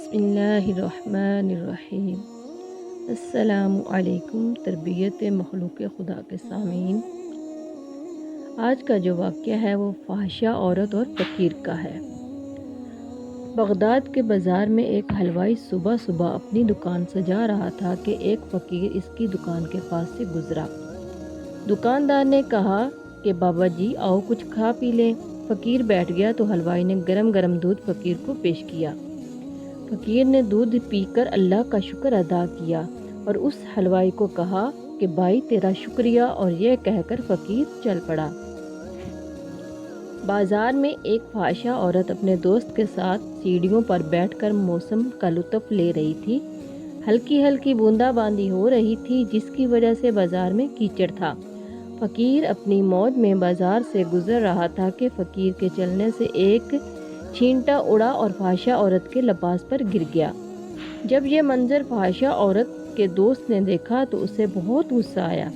بسم اللہ الرحمن الرحیم۔ السلام علیکم تربیت مخلوق خدا کے سامعین۔ آج کا جو واقعہ ہے وہ فحشہ عورت اور فقیر کا ہے۔ بغداد کے بازار میں ایک حلوائی صبح صبح اپنی دکان سجا رہا تھا کہ ایک فقیر اس کی دکان کے پاس سے گزرا۔ دکاندار نے کہا کہ بابا جی آؤ کچھ کھا پی لیں۔ فقیر بیٹھ گیا تو حلوائی نے گرم گرم دودھ فقیر کو پیش کیا۔ فقیر نے دودھ پی کر اللہ کا شکر ادا کیا اور اس حلوائی کو کہا کہ بھائی تیرا شکریہ، اور یہ کہہ کر فقیر چل پڑا۔ بازار میں ایک فحشہ عورت اپنے دوست کے ساتھ سیڑھیوں پر بیٹھ کر موسم کا لطف لے رہی تھی۔ ہلکی ہلکی بوندا باندی ہو رہی تھی جس کی وجہ سے بازار میں کیچڑ تھا۔ فقیر اپنی موج میں بازار سے گزر رہا تھا کہ فقیر کے چلنے سے ایک چھینٹا اڑا اور فحشہ عورت کے لباس پر گر گیا۔ جب یہ منظر فحشہ عورت کے دوست نے دیکھا تو اسے بہت غصہ آیا۔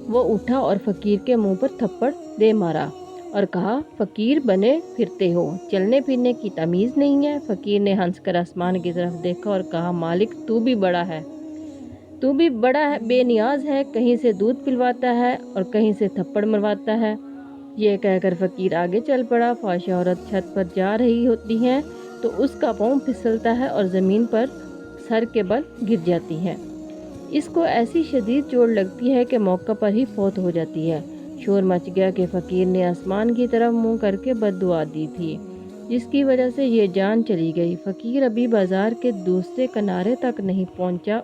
وہ اٹھا اور فقیر کے منہ پر تھپڑ دے مارا اور کہا فقیر بنے پھرتے ہو، چلنے پھرنے کی تمیز نہیں ہے۔ فقیر نے ہنس کر آسمان کی طرف دیکھا اور کہا مالک تو بھی بڑا ہے، تو بھی بڑا ہے، بے نیاز ہے، کہیں سے دودھ پلواتا ہے اور کہیں سے تھپڑ مرواتا ہے۔ یہ کہہ کر فقیر آگے چل پڑا۔ فحشہ عورت چھت پر جا رہی ہوتی ہے تو اس کا پاؤں پھسلتا ہے اور زمین پر سر کے بل گر جاتی ہے۔ اس کو ایسی شدید چوٹ لگتی ہے کہ موقع پر ہی فوت ہو جاتی ہے۔ شور مچ گیا کہ فقیر نے آسمان کی طرف منہ کر کے بد دعا دی تھی، جس کی وجہ سے یہ جان چلی گئی۔ فقیر ابھی بازار کے دوسرے کنارے تک نہیں پہنچا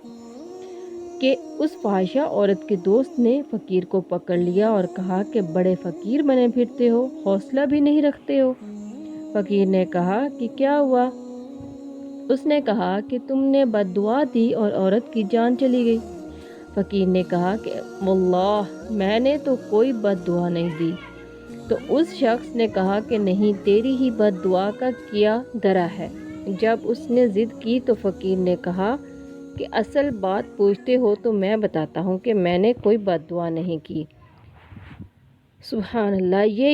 کہ اس فحشہ عورت کے دوست نے فقیر کو پکڑ لیا اور کہا کہ بڑے فقیر بنے پھرتے ہو، حوصلہ بھی نہیں رکھتے ہو۔ فقیر نے کہا کہ کیا ہوا؟ اس نے کہا کہ تم نے بد دعا دی اور عورت کی جان چلی گئی۔ فقیر نے کہا کہ واللہ میں نے تو کوئی بد دعا نہیں دی۔ تو اس شخص نے کہا کہ نہیں، تیری ہی بد دعا کا کیا درا ہے۔ جب اس نے ضد کی تو فقیر نے کہا کہ اصل بات پوچھتے ہو تو میں بتاتا ہوں کہ میں نے کوئی بد دعا نہیں کی۔ سبحان اللہ، یہ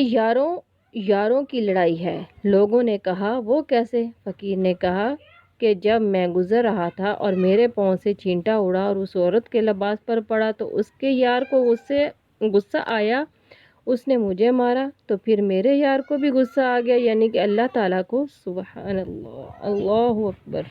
یاروں کی لڑائی ہے۔ لوگوں نے کہا وہ کیسے؟ فقیر نے کہا کہ جب میں گزر رہا تھا اور میرے پاؤں سے چھینٹا اڑا اور اس عورت کے لباس پر پڑا تو اس کے یار کو غصہ آیا، اس نے مجھے مارا، تو پھر میرے یار کو بھی غصہ آ گیا، یعنی کہ اللہ تعالیٰ کو۔ سبحان اللہ، اللہ اکبر۔